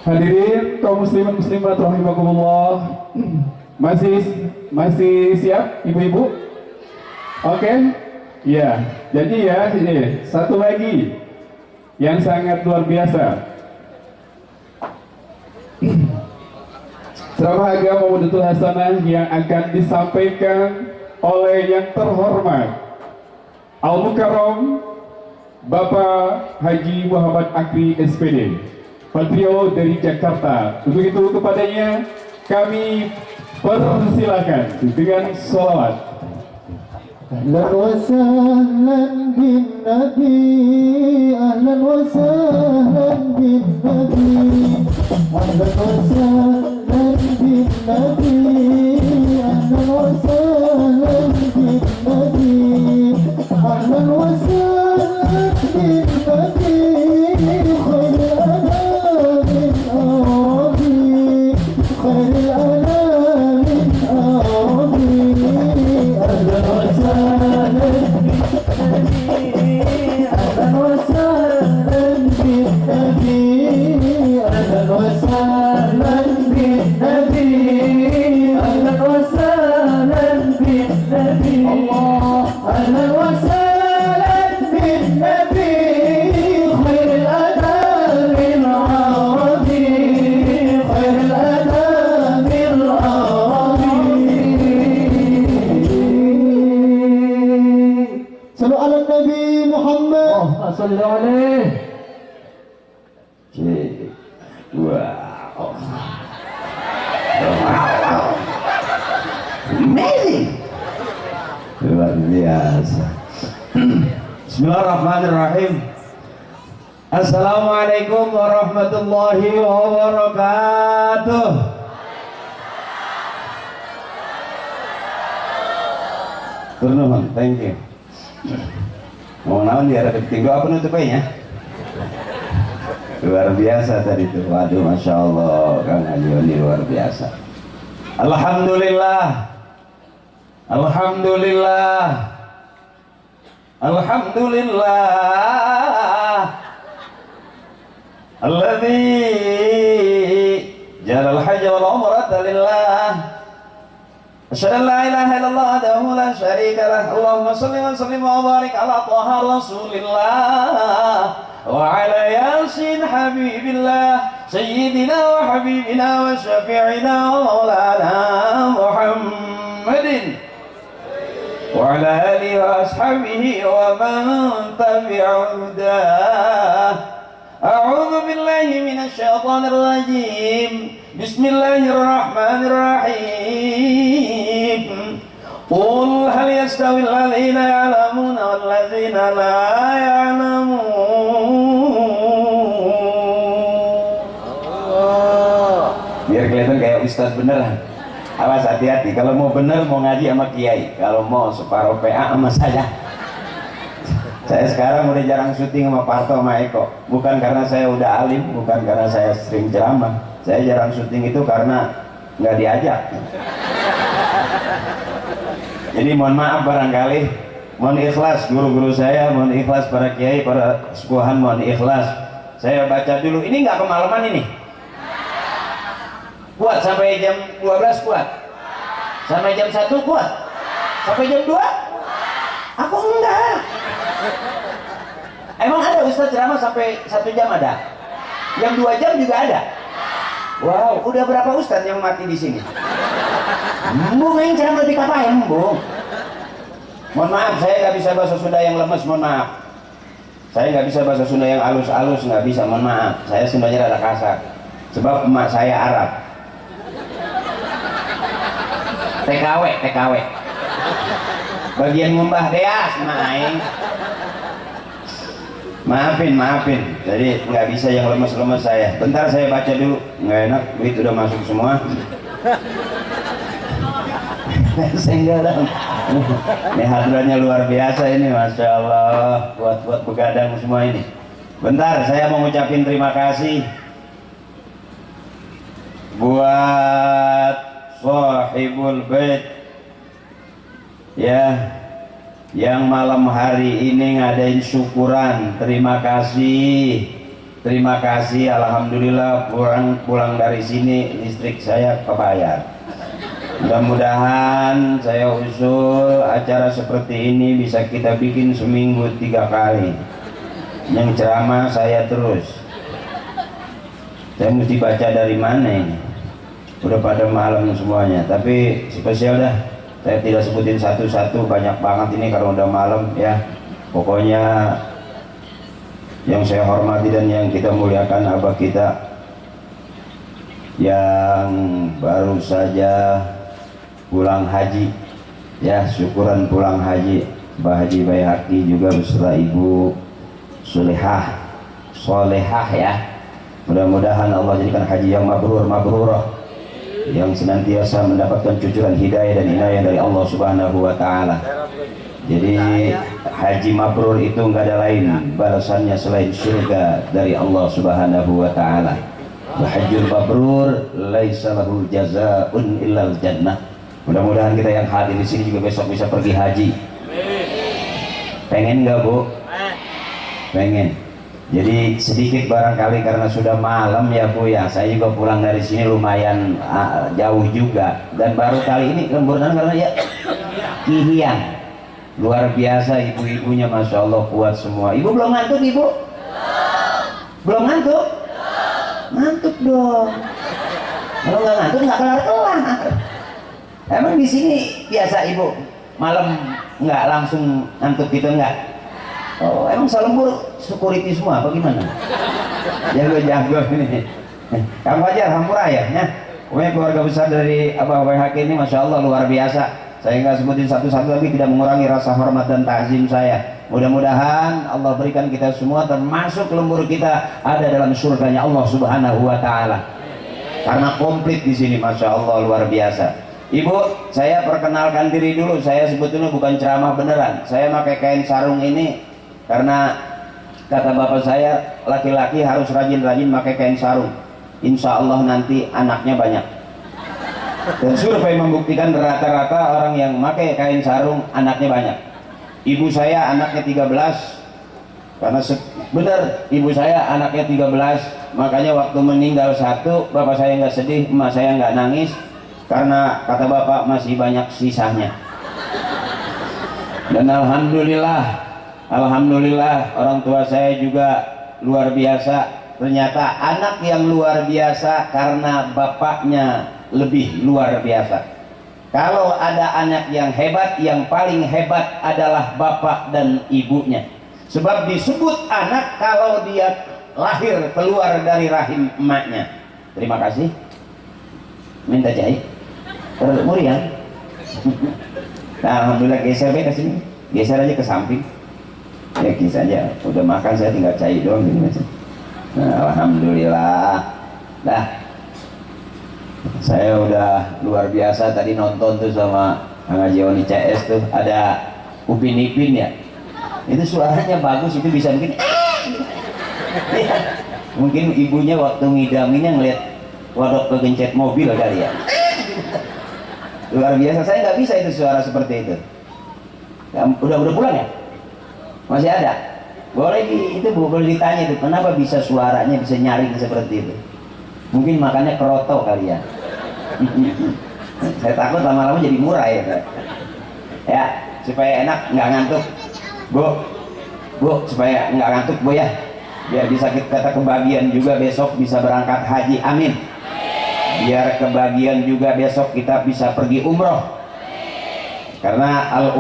Hadirin kaum muslimin muslimat rahimakumullah. Masih siap ibu-ibu? Oke? Ya, jadi ya ini satu lagi yang sangat luar biasa. Ceramah agama Mudatul Hasanah yang akan disampaikan oleh yang terhormat Al-Mukarram Bapak Haji Muhammad Akri SPD, beliau dari Jakarta. Untuk itu kepadanya kami persilakan dengan sholawat. Ahlan wa sahlan bin Nabi, ahlan wa sahlan bin Nabi, ahlan wa sahlan bin Nabi, ahlan wa sahlan bin Nabi, ahlan wa sahlan bin Nabi, khairul anamin Arabi, khairul anamin Arabi, ahlan wa أهلا وسهلا بالنبي، أهلا وسهلا بالنبي، أهلا وسهلا بالنبي، أهلا وسهلا بالنبي، خير الأنام العربي، خير الأنام العربي. صلوا على النبي محمد. اللهم صل عليه. Wow. Amazing. Luar biasa. Bismillahirrahmanirrahim. Assalamualaikum warahmatullahi wabarakatuh. Turun, thank you. Mau naon dia ada tinggal apa nutupnya? Luar biasa tadi itu. Waduh, masya Allah, Kang Haji ini luar biasa. Alhamdulillah, alhamdulillah, alhamdulillah. Alladzi jalal hajja wal umrata lillah. Asyhadu an la ilaha illallah wahdahu la syarika lah. Allahumma shalli wa sallim wa barik ala Thaha Rasulillah wa ala Yasin Habibillah Sayyidina wa Habibina wa Syafi'ina wa Maulana Muhammadin wa ala alihi wa ashabihi wa man tabi'a hudah. A'udzu billahi minasy syaithanir rajim. Bismillahirrahmanirrahim. Qul hal yastawil ladzina ya'lamuna wal ladzina la ya'lamun. Biar kelihatan kayak ustaz beneran. Awas, hati-hati kalau mau bener mau ngaji sama kiai, kalau mau separuh PA sama saya. Saya sekarang udah jarang syuting sama Parto sama Eko. Bukan karena saya udah alim, bukan karena saya sering ceramah. Saya jarang syuting itu karena nggak diajak. Jadi mohon maaf barangkali, mohon ikhlas guru-guru saya, mohon ikhlas para kiai, para sepuhan, mohon ikhlas. Saya baca dulu, ini nggak kemalaman ini. Kuat sampai jam 12 kuat? Sampai jam 1 kuat? Sampai jam 2? Aku enggak. Emang ada ustaz ceramah sampai 1 jam ada? Yang 2 jam juga ada? Wow, udah berapa ustaz yang mati di sini? Embung yang ceramah di kapal embung. Mohon maaf, saya nggak bisa bahasa Sunda yang lemes, mohon maaf. Saya nggak bisa bahasa Sunda yang halus-halus, nggak bisa, mohon maaf. Saya Sundanya rada kasar. Sebab emak saya Arab. TKW, TKW. Bagian ngumbah deas, main. Maafin. Jadi nggak bisa yang lemes-lemes saya. Bentar saya baca dulu. Nggak enak, duit udah masuk semua. Sehingga ini hadrannya luar biasa ini, masya Allah. Buat begadang semua ini. Bentar, saya mau ngucapin terima kasih buat Sahibul Bait ya, yang malam hari ini ngadain syukuran. Terima kasih Terima kasih, alhamdulillah pulang dari sini listrik saya kebayar. Mudah-mudahan saya usul acara seperti ini bisa kita bikin seminggu 3 kali. Yang ceramah saya terus. Saya mesti baca dari mana ini? Udah pada malam semuanya, tapi spesial dah. Saya tidak sebutin satu-satu, banyak banget ini kalau udah malam ya. Pokoknya yang saya hormati dan yang kita muliakan abah kita yang baru saja pulang haji ya, syukuran pulang haji Mbah Haji Baihaqi juga beserta Ibu Solehah ya. Mudah-mudahan Allah jadikan haji yang mabrurah, yang senantiasa mendapatkan cucuran hidayah dan inayah dari Allah Subhanahu wa taala. Jadi haji mabrur itu enggak ada lain balasannya selain surga dari Allah Subhanahu wa taala. Hajjul mabrur laisa lahu jazaa'un illal jannah. Mudah-mudahan kita yang hadir di sini juga besok bisa pergi haji. Pengen enggak, Bu? Pengen. Jadi sedikit barangkali karena sudah malam ya Bu ya. Saya juga pulang dari sini lumayan jauh juga dan baru kali ini lemburan karena ya Kihian. Luar biasa ibu-ibunya, Masya Allah kuat semua. Ibu belum ngantuk, Ibu? Belum ngantuk? Ngantuk dong. Kalau nggak ngantuk nggak kelar-kelar. Emang di sini biasa Ibu malam nggak langsung ngantuk gitu nggak? Oh, emang Salembur security semua apa gimana? Jago-jago ini. Kamu aja hampura ya. Pokoknya keluarga besar dari Abah Baihaqi ini Masya Allah luar biasa. Saya nggak sebutin satu-satu tapi tidak mengurangi rasa hormat dan takzim saya. Mudah-mudahan Allah berikan kita semua termasuk lembur kita ada dalam surganya Allah Subhanahu wa taala. Karena komplit di sini Masya Allah luar biasa. Ibu, saya perkenalkan diri dulu. Saya sebetulnya bukan ceramah beneran. Saya pakai kain sarung ini karena kata bapak saya laki-laki harus rajin-rajin pakai kain sarung. Insya Allah nanti anaknya banyak. Dan survei membuktikan rata-rata orang yang pakai kain sarung anaknya banyak. Ibu saya anaknya 13, karena benar ibu saya anaknya 13, makanya waktu meninggal satu bapak saya nggak sedih, emak saya nggak nangis karena kata bapak masih banyak sisanya. Dan alhamdulillah orang tua saya juga luar biasa. Ternyata anak yang luar biasa karena bapaknya lebih luar biasa. Kalau ada anak yang hebat, yang paling hebat adalah bapak dan ibunya. Sebab disebut anak kalau dia lahir keluar dari rahim emaknya. Terima kasih. Minta jahit. Murian. Nah, alhamdulillah geser ke sini. Geser aja ke samping. Ya geser aja. Udah makan saya tinggal jahit doang gini aja. Nah, alhamdulillah. Dah. Saya udah luar biasa tadi nonton tuh sama Kang Haji Oni CS tuh ada Upin Ipin ya. Itu suaranya bagus, itu bisa mungkin ya. Mungkin ibunya waktu ngidaminnya ngeliat wadok kegencet mobil kali ya. Luar biasa, saya nggak bisa itu suara seperti itu. Udah pulang ya? Masih ada? Boleh boleh ditanya itu kenapa bisa suaranya bisa nyaring seperti itu. Mungkin makannya keroto kali ya. Saya takut lama-lama jadi murah ya. Ya, supaya enak nggak ngantuk. Bu, supaya nggak ngantuk Bu ya. Biar bisa kita kebagian juga besok bisa berangkat haji, amin. Biar kebagian juga besok kita bisa pergi umroh. Karena al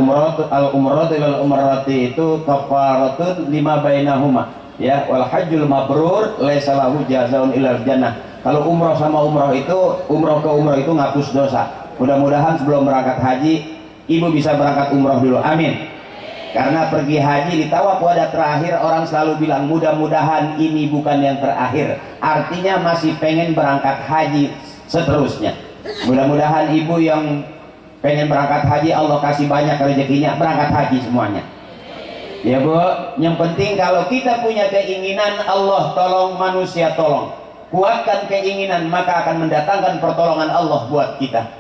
umrati itu kafaratun lima bainahuma. Ya, wal hajjul mabrur laisa lahu jazaa'un illal jannah. Kalau umroh sama umroh ke umroh itu ngapus dosa. Mudah-mudahan sebelum berangkat haji ibu bisa berangkat umroh dulu, amin. Karena pergi haji di tawaf wada terakhir orang selalu bilang mudah-mudahan ini bukan yang terakhir, artinya masih pengen berangkat haji seterusnya. Mudah-mudahan ibu yang pengen berangkat haji Allah kasih banyak rezekinya berangkat haji semuanya ya Bu. Yang penting kalau kita punya keinginan Allah tolong, manusia tolong. Kuatkan keinginan maka akan mendatangkan pertolongan Allah buat kita.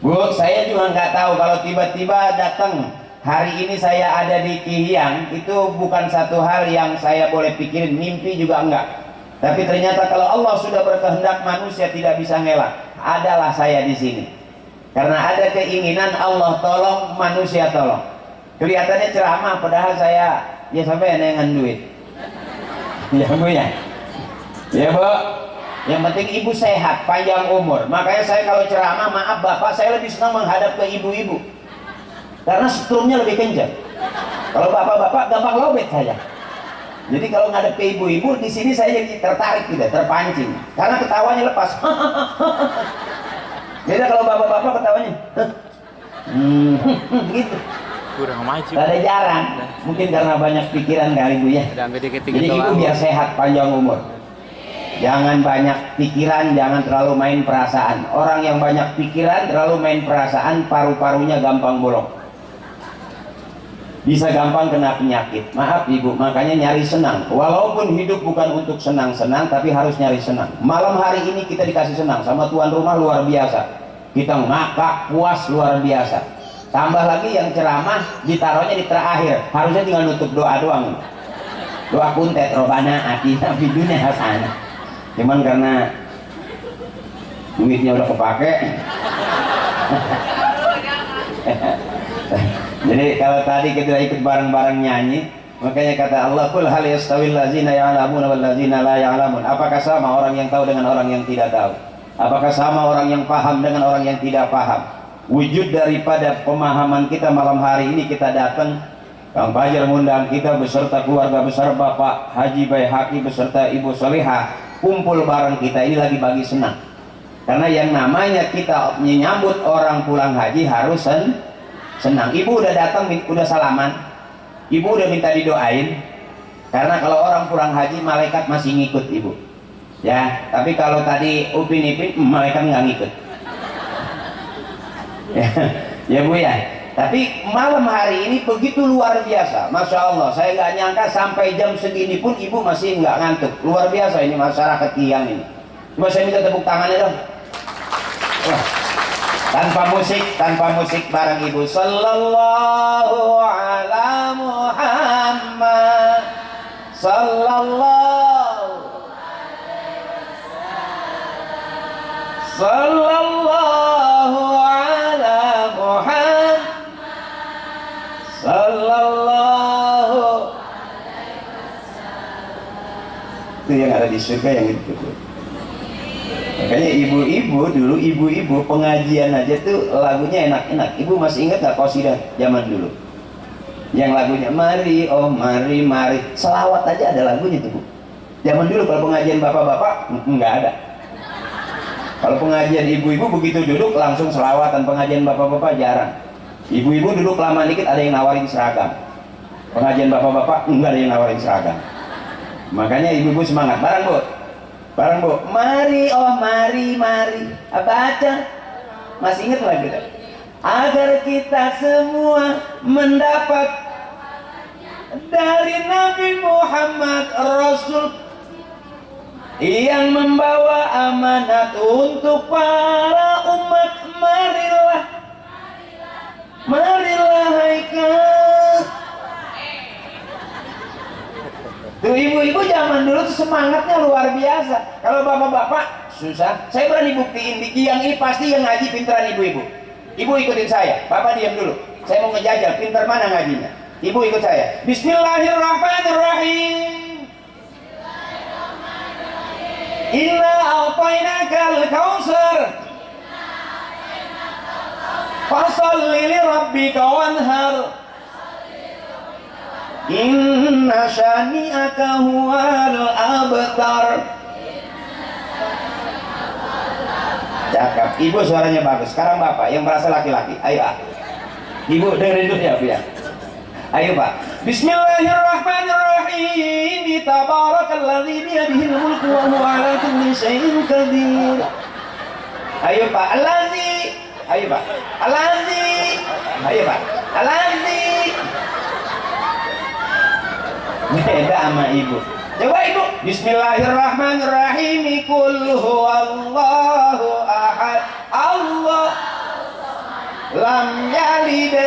Bu, saya juga nggak tahu kalau tiba-tiba datang hari ini saya ada di Kihiyang, itu bukan satu hal yang saya boleh pikirin, mimpi juga enggak. Tapi ternyata kalau Allah sudah berkehendak, manusia tidak bisa ngelak. Adalah saya di sini. Karena ada keinginan Allah tolong, manusia tolong. Kelihatannya ceramah, padahal saya ya sampai dengan duit. Ya Bu ya. Ya Bu. Yang penting ibu sehat, panjang umur. Makanya saya kalau ceramah, maaf Bapak, saya lebih senang menghadap ke ibu-ibu. Karena strumnya lebih kencang. Kalau bapak-bapak gampang lobet saya. Jadi kalau ngadep ke ibu-ibu, di sini saya jadi tertarik gitu, terpancing. Karena ketawanya lepas. Jadi kalau bapak-bapak ketawanya, gitu. Kurang maju. Ada jarang. Mungkin karena banyak pikiran kali Bu ya. Jadi ibu biar sehat, panjang umur. Jangan banyak pikiran, jangan terlalu main perasaan. Orang yang banyak pikiran, terlalu main perasaan, paru-parunya gampang bolong. Bisa gampang kena penyakit. Maaf ibu, makanya nyari senang. Walaupun hidup bukan untuk senang-senang, tapi harus nyari senang. Malam hari ini kita dikasih senang sama tuan rumah luar biasa. Kita ngakak, puas luar biasa. Tambah lagi yang ceramah ditaruhnya di terakhir. Harusnya tinggal nutup doa doang. Doa kuntet robana atina fid dunya hasanah. Cuman karena duitnya udah kepake. Jadi kalau tadi kita ikut bareng-bareng nyanyi, makanya kata Allah, "Qul hal yastawil ladzina ya'lamuna wal ladzina la ya'lamun." Apakah sama orang yang tahu dengan orang yang tidak tahu? Apakah sama orang yang paham dengan orang yang tidak paham? Wujud daripada pemahaman kita malam hari ini, kita datang, Kang Fajar mengundang kita beserta keluarga besar Bapak Haji Baihaqi beserta Ibu Solihah, kumpul bareng kita ini lagi bagi senang. Karena yang namanya kita menyambut orang pulang haji harus senang. Ibu udah datang, udah salaman, ibu udah minta didoain. Karena kalau orang pulang haji, malaikat masih ngikut ibu. Ya, tapi kalau tadi Upin Ipin, malaikat nggak ngikut. Ya Bu ya. Tapi malam hari ini begitu luar biasa, masya Allah. Saya nggak nyangka sampai jam segini pun ibu masih nggak ngantuk. Luar biasa ini masyarakat Kihiyang ini. Coba saya minta tepuk tangannya dong. Wah. Tanpa musik bareng ibu. Sallallahu ala Muhammad. Sallallahu ala Muhammad. Sallallahu. Itu yang ada di surga yang itu. Makanya ibu-ibu dulu, ibu-ibu pengajian aja tuh lagunya enak-enak. Ibu masih ingat gak qasidah zaman dulu? Yang lagunya mari, oh mari, mari. Selawat aja ada lagunya tuh Bu. Zaman dulu kalau pengajian bapak-bapak nggak ada. Kalau pengajian ibu-ibu begitu duduk langsung selawatan. Pengajian bapak-bapak jarang. Ibu-ibu duduk lama dikit ada yang nawarin seragam. Pengajian bapak-bapak enggak ada yang nawarin seragam. Makanya ibu-ibu semangat. Bareng Bu. Bareng Bu, mari, oh mari, mari. Baca, masih ingat lagi kita? Agar kita semua mendapat dari Nabi Muhammad Rasul yang membawa amanat untuk para umat. Marilah, marilah haikal. Tuh ibu-ibu zaman dulu tuh semangatnya luar biasa. Kalau bapak-bapak susah. Saya berani buktiin di Kihiyang ini pasti yang ngaji pinteran ibu-ibu. Ibu ikutin saya. Bapak diam dulu. Saya mau ngejajal pinter mana ngajinya. Ibu ikut saya. Bismillahirrahmanirrahim. Inna a'tainakal kautsar. Fasholli li rabbika wanhar. Inna syani'aka huwal abtar. Cakep. Ibu suaranya bagus. Sekarang Bapak yang merasa laki-laki. Ayo Pak. Ibu dengerin dulu ya Bu ya. Ayo Pak. Bismillahirrahmanirrahim. Tabarakalladzi biyadihil mulku wa huwa ala kulli syai'in qadir. Ayo Pak. Allazi. Ayo Pak. Allazi. Ayo Pak. Allazi. Beda sama ibu. Coba ibu. Bismillahirrahmanirrahim. Qul huwallahu ahad. Allah lam yalid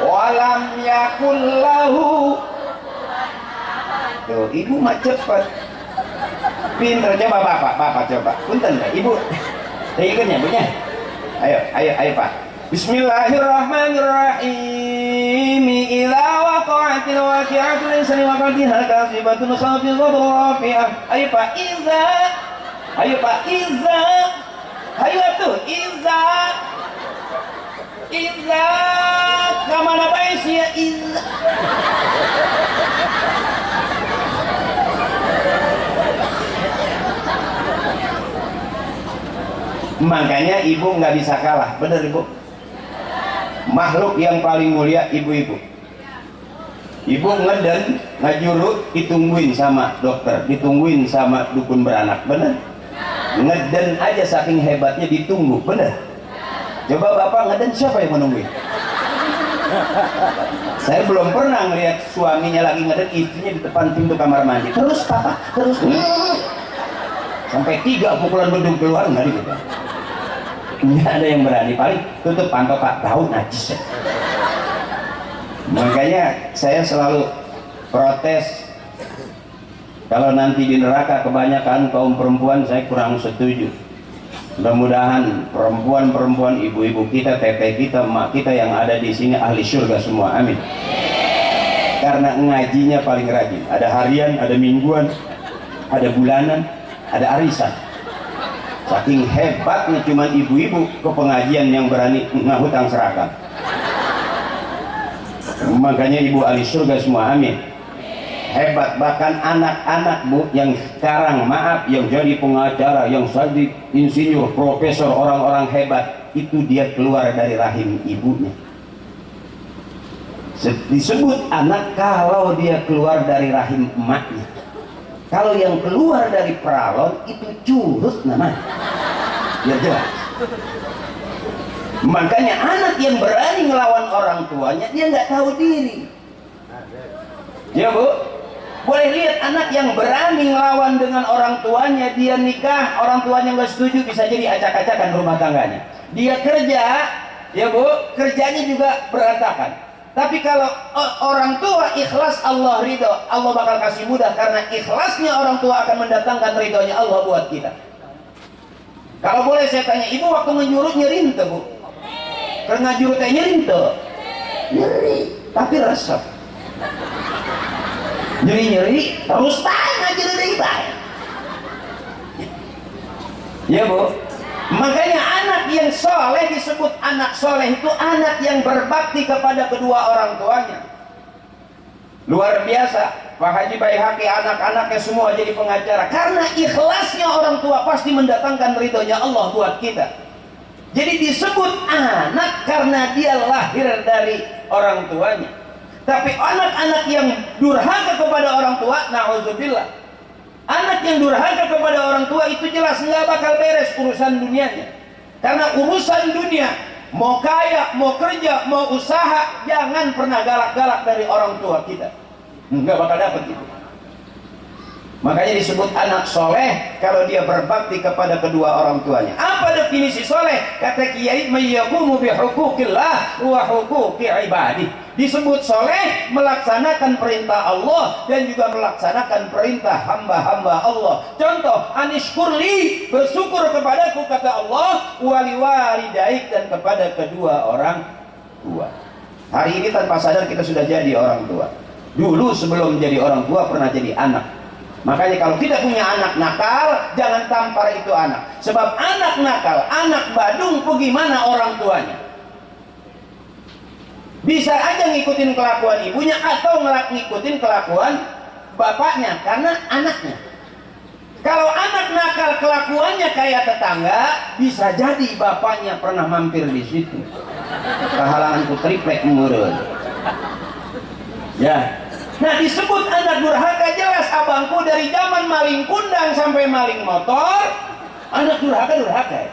walam yakul lahu. Tuh, ibu mah cepet. Pinter. Coba bapak coba. Punten deh, ibu. Ikutnya, punya. Ayo Pak. Bismillahirrahmanirrahim. Idza waqa'atil waqi'atu laysa liwaqa'atiha kazibatun khafidatun rafi'ah. Ayo Pak, idza. Ayo Pak, idza. Ayo tuh, idza. Idza. Kamana bae sih ya idza. Makanya ibu nggak bisa kalah, bener ibu. Makhluk yang paling mulia ibu-ibu. Ibu ngeden, ngajurut, ditungguin sama dokter, ditungguin sama dukun beranak, bener. Ngeden aja saking hebatnya ditunggu, bener. Coba bapak ngeden, siapa yang menungguin? Saya belum pernah ngeliat suaminya lagi ngeden, istrinya di depan pintu kamar mandi. Terus papa, terus. Sampai 3 pukulan bedung keluar nggak gitu. Nggak ada yang berani, paling tutup pantau Pak, tahu najis ya. Makanya saya selalu protes kalau nanti di neraka kebanyakan kaum perempuan, saya kurang setuju. Mudah-mudahan perempuan-perempuan, ibu-ibu kita, teteh kita, emak kita yang ada di sini ahli surga semua, amin. Karena ngajinya paling rajin, ada harian, ada mingguan, ada bulanan, ada arisan. Saking hebatnya cuman ibu-ibu ke pengajian yang berani ngahutang seragam. Makanya ibu ahli surga semua, amin. Hebat. Bahkan anak-anak bu yang sekarang maaf yang jadi pengacara, yang jadi insinyur, profesor, orang-orang hebat, itu dia keluar dari rahim ibunya. Disebut anak kalau dia keluar dari rahim emaknya. Kalau yang keluar dari peralon itu curut namanya. Biar jelas. Makanya anak yang berani ngelawan orang tuanya, dia nggak tahu diri. Ya bu, boleh lihat anak yang berani ngelawan dengan orang tuanya, dia nikah, orang tuanya nggak setuju, bisa jadi acak-acakan rumah tangganya. Dia kerja, ya bu, kerjanya juga berantakan. Tapi kalau orang tua ikhlas, Allah ridho, Allah bakal kasih mudah, karena ikhlasnya orang tua akan mendatangkan ridhonya Allah buat kita. Kalau boleh saya tanya, ibu waktu menjurut nyeri ente bu? Karena ngajurut nyeri ente? Nyeri, tapi resep. Nyeri-nyeri, terus tanya nyeri baik. Ya bu. Makanya anak yang soleh disebut anak soleh, itu anak yang berbakti kepada kedua orang tuanya. Luar biasa. Pak Haji Baihaqi anak-anaknya semua jadi pengacara, karena ikhlasnya orang tua pasti mendatangkan ridhonya Allah buat kita. Jadi disebut anak karena dia lahir dari orang tuanya. Tapi anak-anak yang durhaka kepada orang tua, na'udzubillah, anak yang durhaka kepada orang tua itu jelas nggak bakal beres urusan dunianya. Karena urusan dunia, mau kaya, mau kerja, mau usaha, jangan pernah galak-galak dari orang tua kita. Nggak bakal dapet itu. Makanya disebut anak soleh kalau dia berbakti kepada kedua orang tuanya. Apa definisi soleh? Kata Kiai, mayyaqumu bihuquqillah wa huquqi ibadih. Disebut soleh melaksanakan perintah Allah dan juga melaksanakan perintah hamba-hamba Allah. Contoh, anishkurli, bersyukur kepadaku kata Allah, wali walidaik, dan kepada kedua orang tua. Hari ini tanpa sadar kita sudah jadi orang tua. Dulu sebelum jadi orang tua pernah jadi anak. Makanya kalau kita punya anak nakal, jangan tampar itu anak. Sebab anak nakal, anak badung, bagaimana orang tuanya? Bisa aja ngikutin kelakuan ibunya atau ngikutin kelakuan bapaknya karena anaknya. Kalau anak nakal kelakuannya kayak tetangga, bisa jadi bapaknya pernah mampir di situ. Kehalangan triplek murun. Ya. Nah, disebut anak durhaka jelas abangku dari zaman maling kundang sampai maling motor, anak durhaka.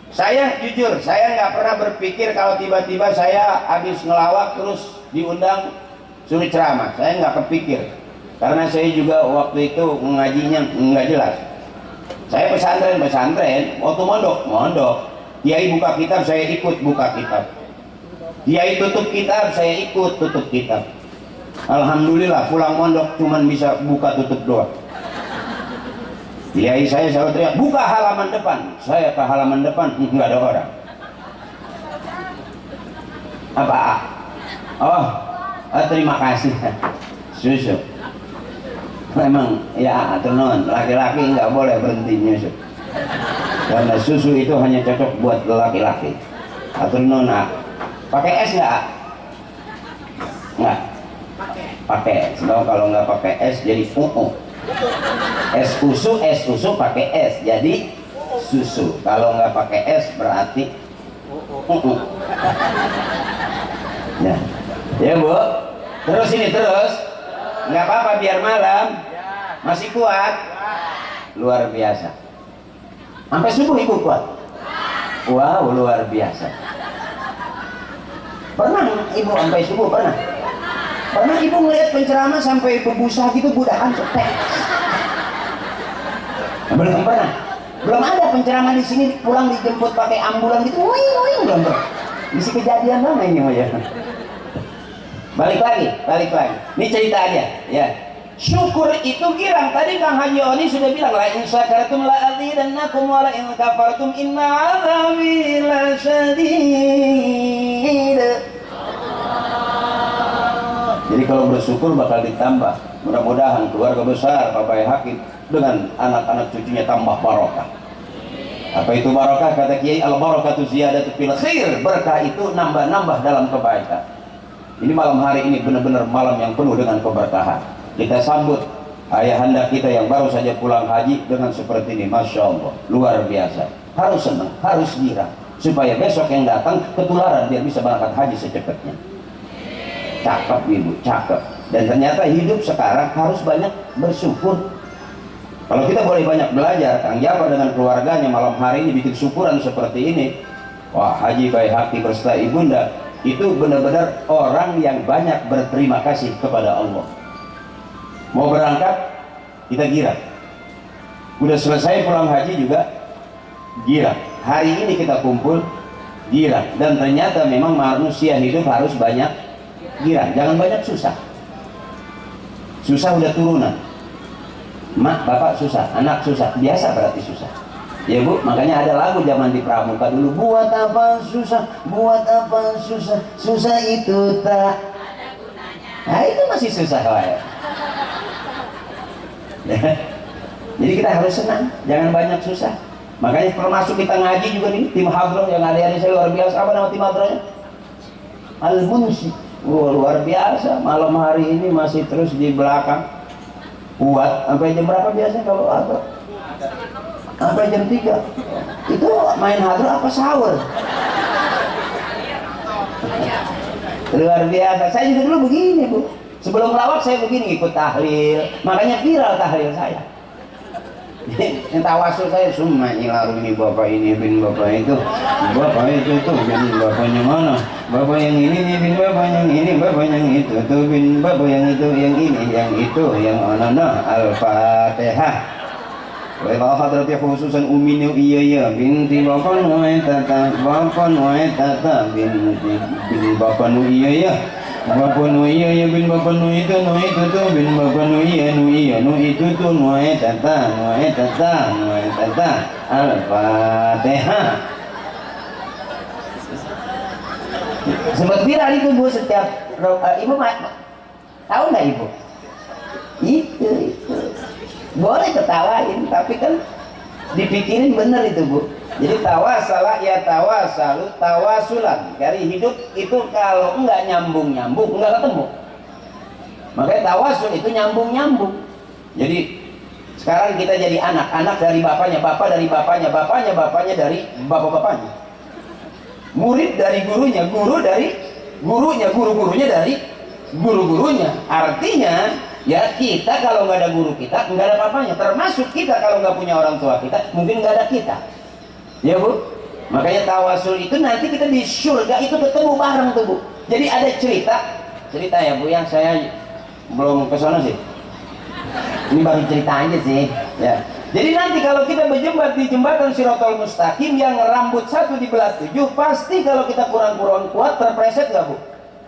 Saya jujur, saya nggak pernah berpikir kalau tiba-tiba saya habis ngelawak terus diundang suruh ceramah. Saya nggak kepikir, karena saya juga waktu itu ngajinya nggak jelas. Saya pesantren, waktu mondok. Kiai buka kitab, saya ikut buka kitab. Dia tutup kitab, saya ikut tutup kitab. Alhamdulillah pulang mondok cuman bisa buka tutup doang. Kiai saya selalu teriak, buka halaman depan. Saya ke halaman depan, nggak ada orang. Apa? Oh, terima kasih. Susu. Memang ya tenon, laki-laki nggak boleh berhenti nyusu. Karena susu itu hanya cocok buat laki-laki. Atur nona, pakai es nggak? Nggak. Pakai. Sebab kalau nggak pakai es jadi es susu pakai es jadi susu. Kalau nggak pakai es berarti ya. Ya bu, terus ini terus, nggak apa-apa biar malam masih kuat, luar biasa. Sampai subuh ibu kuat. Wow, luar biasa. Pernah ibu sampai subuh pernah? Pernah ibu ngeliat penceramah sampai berbusa gitu budahan cetek? Belum pernah. Belum ada penceramah di sini pulang dijemput pakai ambulan gitu. Woi, belum pernah. Mesti kejadian lama ini ya. Balik lagi. Ini cerita aja, ya. Syukur itu girang. Tadi Kang Haji Oni sudah bilang, la in syakartum la azidannakum wa la in kafartum inna 'adzabi lasyadid. Jadi kalau bersyukur bakal ditambah. Mudah-mudahan keluarga besar Bapak Hakim dengan anak-anak cucunya tambah barokah. Apa itu barokah? Kata Kiai, al barakatu ziyadatu fil khair. Berkah itu nambah-nambah dalam kebaikan. Ini malam hari ini benar-benar malam yang penuh dengan keberkahan. Kita sambut ayahanda kita yang baru saja pulang haji dengan seperti ini. Masya Allah, luar biasa. Harus senang, harus girang, supaya besok yang datang ketularan biar bisa berangkat haji secepatnya. Cakep ibu, cakep. Dan ternyata hidup sekarang harus banyak bersyukur. Kalau kita boleh banyak belajar, Kang Jafar dengan keluarganya malam hari ini bikin syukuran seperti ini. Wah, Haji Baihaqi berserta ibunda itu benar-benar orang yang banyak berterima kasih kepada Allah. Mau berangkat, kita girang. Udah selesai pulang haji juga girang. Hari ini kita kumpul girang. Dan ternyata memang manusia hidup harus banyak girang. Jangan banyak susah. Susah udah turunan. Mak, bapak susah, anak susah. Biasa berarti susah. Ya bu, makanya ada lagu zaman di Pramuka dulu. Buat apa susah, buat apa susah, susah itu tak ada gunanya. Nah itu masih susah ya. Jadi kita harus senang, jangan banyak susah. Makanya termasuk kita ngaji juga nih, tim hadroh yang ada-ada saya luar biasa. Apa nama tim hadrohnya? Al-Munsi. Luar biasa, malam hari ini masih terus di belakang. Kuat, sampai jam berapa biasanya kalau hadroh? Sampai jam 3. Itu main hadroh apa sahur? Luar biasa. Saya juga dulu begini bu. Sebelum lawak saya begini ikut tahlil. Makanya viral tahlil saya. Yang tawasul saya semua ilaru ini bapak ini bin bapak itu. Bapak itu tuh bin bapaknya mana? Bapak yang ini nih bin bapak yang ini, bapak yang itu tuh bin bapak yang itu, yang ini, yang itu, yang mana? Al-Fatihah. Wa ila hadrati khususan ummi iya binti bapak tata bapak tata bin bapak iya bapak iya bin bapak itu tuh bin bapak iya itu tuh tata Al-Fatihah. Sempat viral itu bu setiap ibu tahu nggak ibu? Itu boleh ketawain tapi kan dipikirin bener itu bu. Jadi tawasala ya tawasalu tawasulan. Dari hidup itu kalau enggak nyambung enggak ketemu. Makanya tawasul itu nyambung. Jadi sekarang kita jadi anak dari bapaknya, bapak dari bapaknya, bapaknya dari bapak-bapaknya. Murid dari gurunya, guru dari gurunya, guru-gurunya dari guru-gurunya. Artinya ya kita kalau nggak ada guru kita nggak ada papanya. Termasuk kita kalau nggak punya orang tua kita mungkin nggak ada kita. Ya bu, makanya tawasul itu nanti kita di surga itu ketemu bareng tuh bu. Jadi ada cerita ya bu yang saya belum ke sana sih. Ini baru cerita aja sih. Ya, Jadi nanti kalau kita berjembat di jembatan Shiratal Mustaqim yang rambut satu dibelah 7, pasti kalau kita kurang-kurang kuat terpreset nggak bu?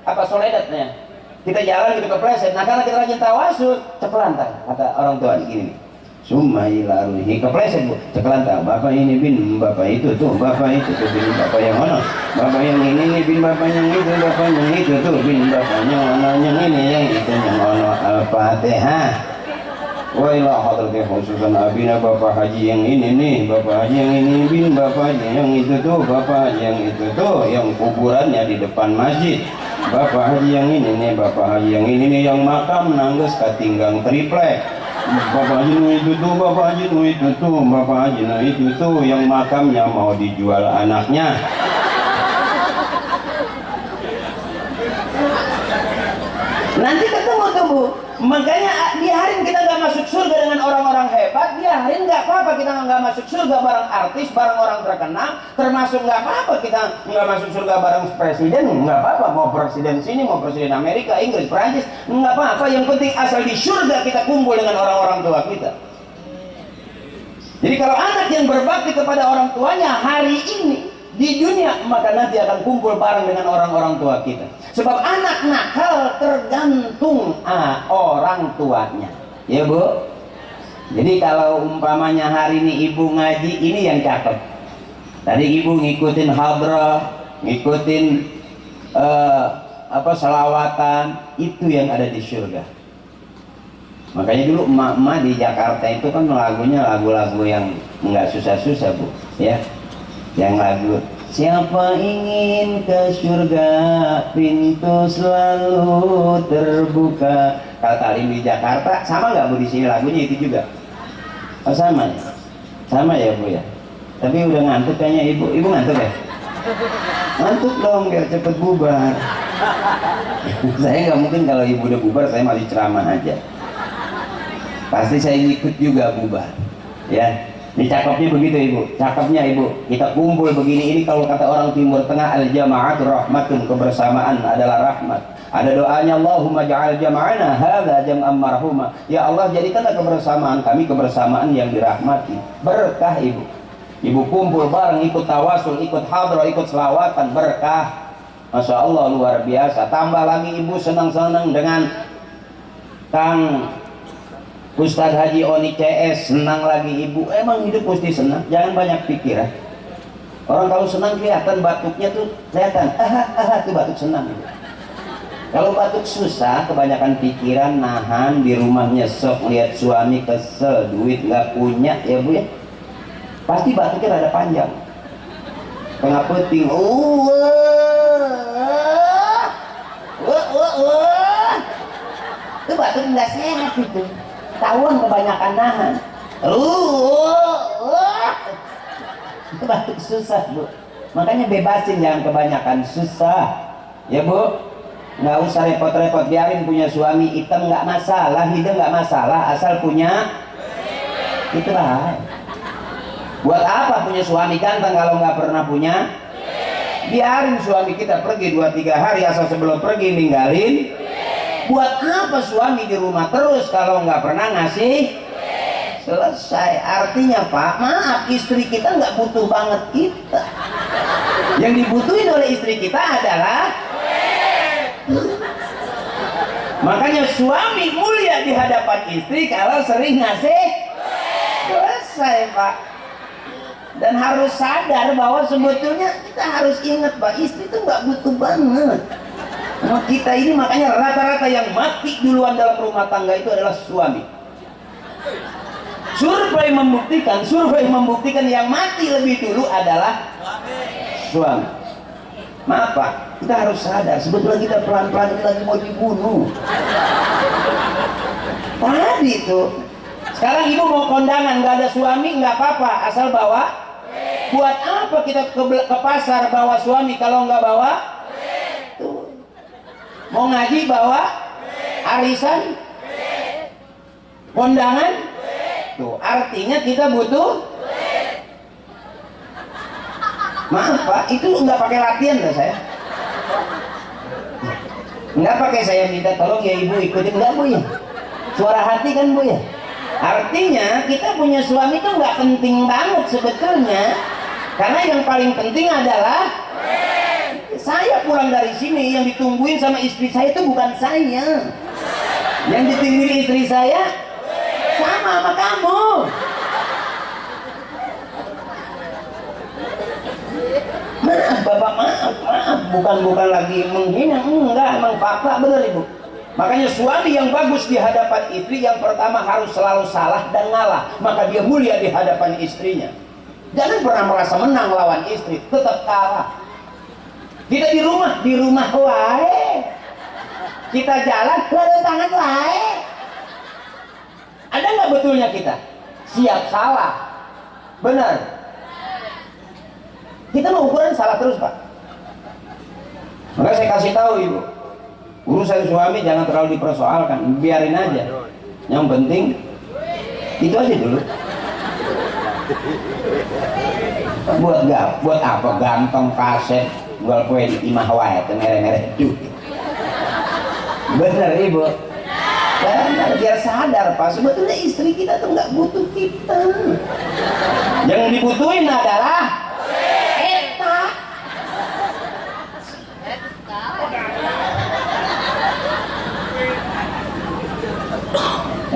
Apa soledatnya? Kita jalan gitu kepleset. Nah karena kita rajin tawasul, cekelantar kata orang tua gini. Summa ila ruhi kepleset bu, cekelantar. Bapak ini bin, bapak itu tuh, bapak itu tuh bin, bapak yang mana? Bapak yang ini bin, bapak yang itu, bapak yang itu tuh bin, bapaknya mana? Yang ini, yang itu, yang mana? Al-Fatihah. Wa ila hadrati khususan abina bapak haji yang ini nih, bapak haji yang ini bin, bapak haji yang itu tuh, bapak haji yang itu tuh, yang kuburannya di depan masjid. Bapak haji yang ini nih, bapak haji yang ini nih, yang makam nangges katinggang triplek. Bapak haji nu itu tuh, bapak haji nu itu tuh, bapak haji nu itu tuh, yang makamnya mau dijual anaknya. Nanti ketemu tuh bu. Makanya biarin kita nggak masuk surga dengan orang-orang hebat, biarin nggak apa-apa kita nggak masuk surga bareng artis, bareng orang terkenal, termasuk nggak apa-apa kita nggak masuk surga bareng presiden, nggak apa-apa, mau presiden sini, mau presiden Amerika, Inggris, Prancis, nggak apa-apa, yang penting asal di surga kita kumpul dengan orang-orang tua kita. Jadi kalau anak yang berbakti kepada orang tuanya hari ini di dunia, maka nanti akan kumpul bareng dengan orang-orang tua kita. Sebab anak nakal tergantung orang tuanya, ya bu. Jadi kalau umpamanya hari ini ibu ngaji, ini yang cakep. Tadi ibu ngikutin hadrah, ngikutin selawatan, itu yang ada di surga. Makanya dulu emak-emak di Jakarta itu kan lagunya lagu-lagu yang nggak susah-susah bu, ya. Yang lagu siapa ingin ke surga, pintu selalu terbuka. Kalau talim di Jakarta sama nggak bu di sini lagunya itu juga? Oh sama ya, sama ya bu ya. Tapi udah ngantuk kayaknya ibu ngantuk ya? Ngantuk dong biar cepet bubar. Saya nggak mungkin kalau ibu udah bubar saya masih ceramah aja. Pasti saya ikut juga bubar, ya. Ini cakepnya begitu ibu, cakepnya ibu. Kita kumpul begini, ini kalau kata orang Timur Tengah, al-jama'at rahmatun, kebersamaan adalah rahmat. Ada doanya, Allahumma ja'al jama'ana hadza jam'an marhuma. Ya Allah, jadikanlah kebersamaan kami kebersamaan yang dirahmati. Berkah ibu. Ibu kumpul bareng, ikut tawasul, ikut hadrah, ikut selawatan, berkah. Masya Allah luar biasa. Tambah lagi ibu senang-senang dengan Kang Ustadz Haji Oni CS, senang lagi ibu. Emang hidup mesti senang, jangan banyak pikiran. Orang kalau senang kelihatan batuknya tuh kelihatan, tuh batuk senang. Kalau batuk susah, kebanyakan pikiran, nahan, di rumahnya sok lihat suami kesel, duit nggak punya, ya bu ya. Pasti batuknya rada panjang. Tengah peting, itu batuk nggak sehat itu. Tahuan kebanyakan nahan. Itu batuk susah bu. Makanya bebasin, jangan kebanyakan susah, ya bu. Nggak usah repot-repot, biarin punya suami hitam nggak masalah, hidung nggak masalah, asal punya itu lah. Buat apa punya suami ganteng kalau nggak pernah punya? Biarin suami kita pergi 2-3 hari, asal sebelum pergi ninggalin. Buat apa suami di rumah terus kalau nggak pernah ngasih? Selesai. Artinya pak, maaf, istri kita nggak butuh banget kita. Yang dibutuhin oleh istri kita adalah makanya suami mulia di hadapan istri kalau sering ngasih. Selesai pak. Dan harus sadar bahwa sebetulnya kita harus ingat pak, istri itu nggak butuh banget. Nah, kita ini makanya rata-rata yang mati duluan dalam rumah tangga itu adalah suami. Survei membuktikan yang mati lebih dulu adalah suami. Maaf pak, kita harus sadar sebetulnya kita pelan-pelan lagi mau dibunuh. Tadi itu, sekarang ibu mau kondangan nggak ada suami nggak apa-apa, asal bawa. Buat apa kita ke pasar bawa suami kalau nggak bawa? Tuh. Mau ngaji bawa? Arisan? Kondangan? Tuh, artinya kita butuh. Maaf pak, itu nggak pakai latihan loh saya. Nggak pakai saya minta tolong ya ibu ikutin, nggak bu ya? Suara hati kan bu ya? Artinya kita punya suami itu nggak penting banget sebetulnya, karena yang paling penting adalah saya pulang dari sini yang ditungguin sama istri saya itu bukan saya, yang ditungguin istri saya sama kamu. Maaf bapak, maaf, bukan lagi menghina, enggak, emang papa bener ibu. Makanya suami yang bagus di hadapan istri yang pertama harus selalu salah dan ngalah, maka dia mulia di hadapan istrinya. Jangan pernah merasa menang lawan istri, tetap kalah. Kita di rumah wae. Kita jalan tangan wae. Ada nggak betulnya kita siap salah? Benar. Kita mau ukuran salah terus pak. Maka saya kasih tahu ibu, urusan suami jangan terlalu dipersoalkan, biarin aja. Yang penting itu aja dulu. Buat apa ganteng kaset jual kue di imah wae mere-mere duit. Bener ibu. Benar, biar sadar pak, sebetulnya istri kita tuh nggak butuh kita. Yang dibutuhin adalah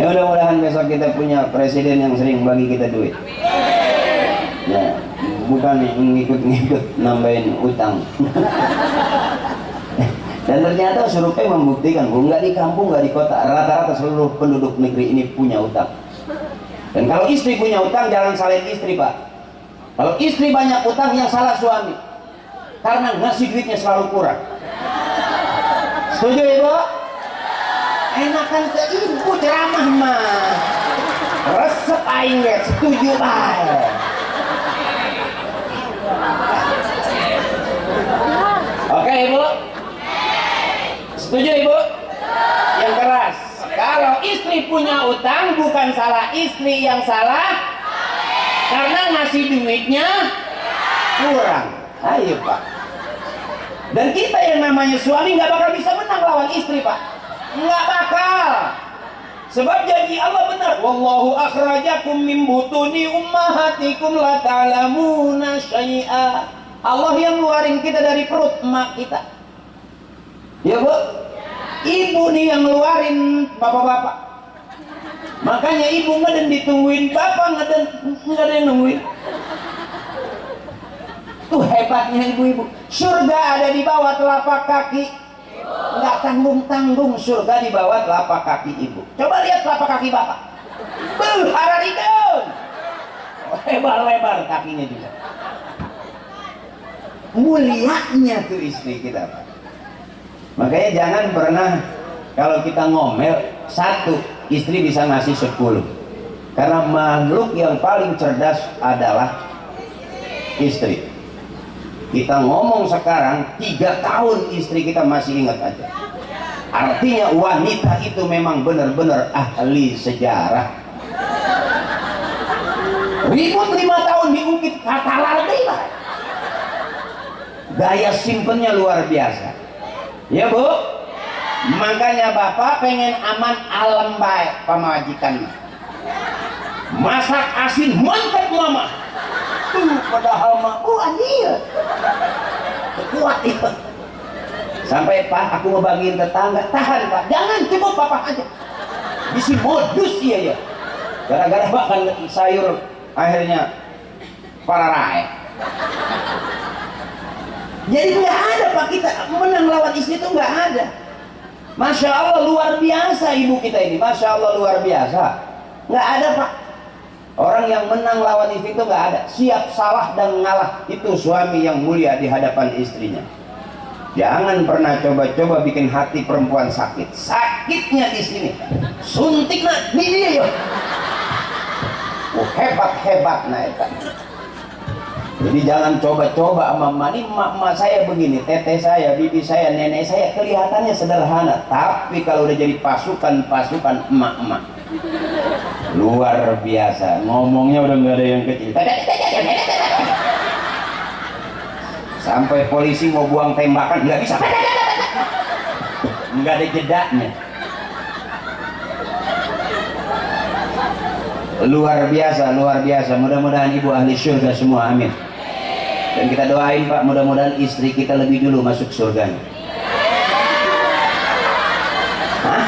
ya mudah-mudahan besok kita punya presiden yang sering bagi kita duit. Ya, bukan ngikut-ngikut nambahin utang. Dan ternyata survei membuktikan, nggak di kampung, nggak di kota, rata-rata seluruh penduduk negeri ini punya utang. Dan kalau istri punya utang, jangan salahin istri pak. Kalau istri banyak utang, yang salah suami, karena ngasih duitnya selalu kurang. Setuju ibu? Enakan ke ibu ceramah mah resep aing ge, setuju bae. Oke ibu, setuju ibu? Yang keras. Kalau istri punya utang, bukan salah istri yang salah, karena ngasih duitnya kurang. Ayo pak. Dan kita yang namanya suami nggak bakal bisa menang lawan istri pak. Nggak bakal. Sebab janji Allah benar, wallahu akhrajakum min butuni ummahatikum la ta'lamuna syai'a. Allah yang ngeluarin kita dari perut emak kita. Ya bu, ibu nih yang ngeluarin bapak-bapak. Makanya ibu ngeden ditungguin, bapak ngeden nggak ada yang nungguin. Tuh hebatnya ibu-ibu. Surga ada di bawah telapak kaki. Nggak tanggung-tanggung surga di bawah telapak kaki ibu. Coba lihat telapak kaki bapak. Hararikan. Lebar-lebar kakinya juga. Mulianya tuh istri kita pak. Makanya jangan pernah kalau kita ngomel satu, istri bisa ngasih 10. Karena makhluk yang paling cerdas adalah istri. Kita ngomong sekarang 3 tahun istri kita masih ingat aja. Artinya wanita itu memang benar-benar ahli sejarah. Ribut 5 tahun diungkit kata lagi lah. Gaya simpennya luar biasa. Ya bu, makanya bapak pengen aman alam baik pamajikan. Masak asin mantap mama. Padahal mah anjir kuat itu. Sampai pak aku ngebagiin tetangga, tahan pak, jangan cukup papa aja. Bisi modus ya. Gara-gara makan sayur akhirnya pararai. Jadi nggak ada pak, kita menang lawan istri itu nggak ada. Masya Allah luar biasa ibu kita ini, masya Allah luar biasa. Nggak ada pak. Orang yang menang lawan istri itu nggak ada. Siap salah dan ngalah, itu suami yang mulia di hadapan istrinya. Jangan pernah coba-coba bikin hati perempuan sakit. Sakitnya di sini. Suntik nah, ini dia yo. Hebat nah itu. Jadi jangan coba-coba sama mani emak saya begini, teteh saya, bibi saya, nenek saya kelihatannya sederhana, tapi kalau udah jadi pasukan emak-emak luar biasa, ngomongnya udah nggak ada yang kecil. Sampai polisi mau buang tembakan nggak bisa, nggak ada jedanya. luar biasa, luar biasa. Mudah-mudahan ibu ahli surga semua, amin. Dan kita doain Pak, mudah-mudahan istri kita lebih dulu masuk surganya. Hah?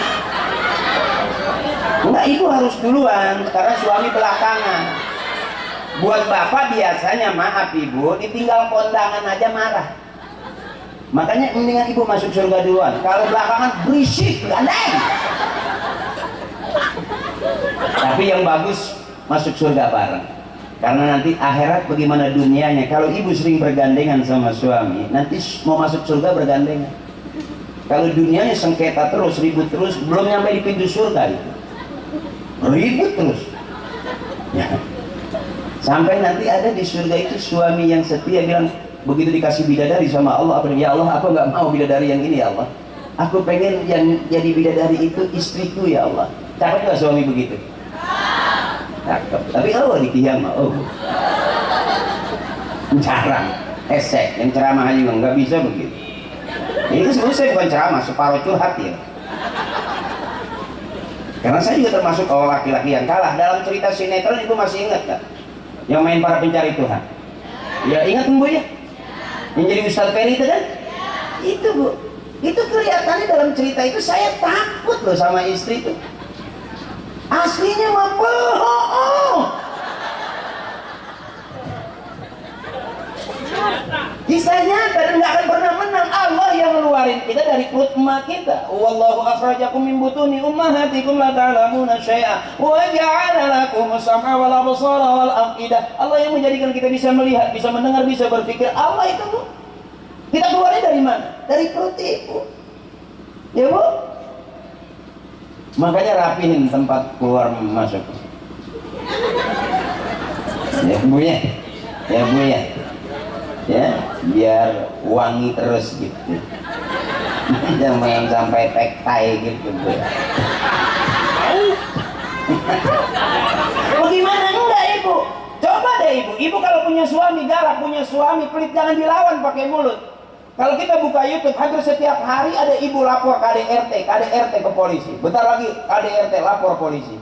Enggak, ibu harus duluan karena suami belakangan. Buat bapak biasanya, maaf ibu, ditinggal kondangan aja marah. Makanya mendingan ibu masuk surga duluan. Kalau belakangan berisik, gandeng. Tapi yang bagus masuk surga bareng. Karena nanti akhirat bagaimana dunianya. Kalau ibu sering bergandengan sama suami, nanti mau masuk surga bergandengan. Kalau dunianya sengketa terus, ribut terus, belum nyampe di pintu surga itu. Ribut terus. Ya. Sampai nanti ada di surga itu suami yang setia bilang, begitu dikasih bidadari sama Allah, apa, ya Allah, aku nggak mau bidadari yang ini ya Allah. Aku pengen yang jadi bidadari itu istriku ya Allah. Cakep nggak suami begitu? Cakep. Tapi oh di kiamat, oh jarang. Esek yang ceramah juga nggak bisa begitu. Ini sebenarnya saya bukan ceramah, separuh curhat ya. Karena saya juga termasuk laki-laki yang kalah. Dalam cerita sinetron ibu masih ingat kan? Yang main para pencari Tuhan. Ya ingat Bu ya? Yang jadi Ustadz Ferry itu kan? Itu Bu. Itu kelihatannya dalam cerita itu saya takut loh sama istri itu. Aslinya mah bohong. Kisah nyata dan nggak akan pernah menang. Allah yang ngeluarin kita dari perut emak kita. Wallahu akhrajakum min butuni ummahatikum la ta'lamuna syai'a wa ja'ala lakum as-sam'a wal absara wal afidah. Allah yang menjadikan kita bisa melihat, bisa mendengar, bisa berpikir. Allah itu Bu. Kita keluarnya dari mana? Dari perut ibu. Ya Bu. Makanya rapihin tempat keluar masuk. Ya Bu ya. Ya Bu ya. Ya, biar wangi terus gitu. Jangan sampai tektai gitu Bu. Bagaimana enggak Ibu? Coba deh Ibu. Ibu kalau punya suami galak, punya suami pelit, jangan dilawan pakai mulut. Kalau kita buka YouTube, hampir setiap hari ada ibu lapor KDRT ke polisi. Bentar lagi KDRT lapor polisi.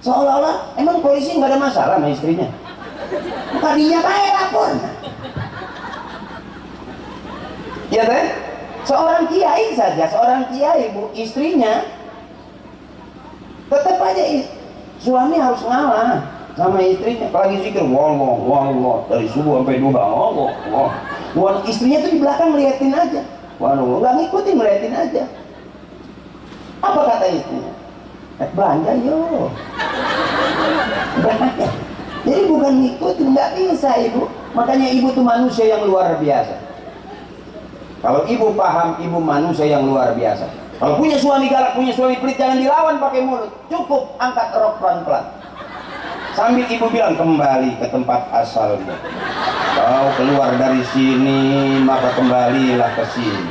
Seolah-olah emang polisi nggak ada masalah sama istrinya. Tadinya kayak lapor. Ya kan? Seorang kiai saja, seorang kiai Bu, istrinya tetap aja suami harus ngalah sama istrinya. Apalagi zikir wallah dari subuh sampai duha, wallah. Istrinya tuh di belakang ngeliatin aja. Waduh, nggak ngikutin, ngeliatin aja. Apa kata istrinya? Belanja yo. Belanja. Jadi bukan ngikutin, nggak bisa Ibu. Makanya ibu tuh manusia yang luar biasa. Kalau ibu paham, ibu manusia yang luar biasa. Kalau punya suami galak, punya suami pelit, jangan dilawan pakai mulut. Cukup angkat rok pelan-pelan. Sambil ibu bilang, kembali ke tempat asalmu. Kau keluar dari sini, maka kembalilah ke sini.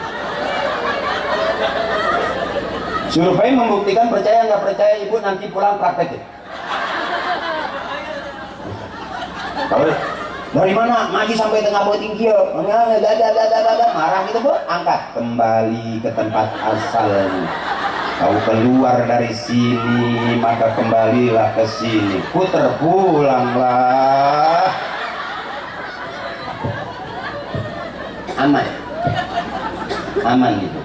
Survei membuktikan, percaya nggak percaya ibu, nanti pulang praktekin. Kalau dari mana ngaji sampai tengah boting kio, marah gitu Bu, angkat kembali ke tempat asalmu. Kau keluar dari sini, maka kembalilah ke sini. Puter pulanglah. Aman gitu.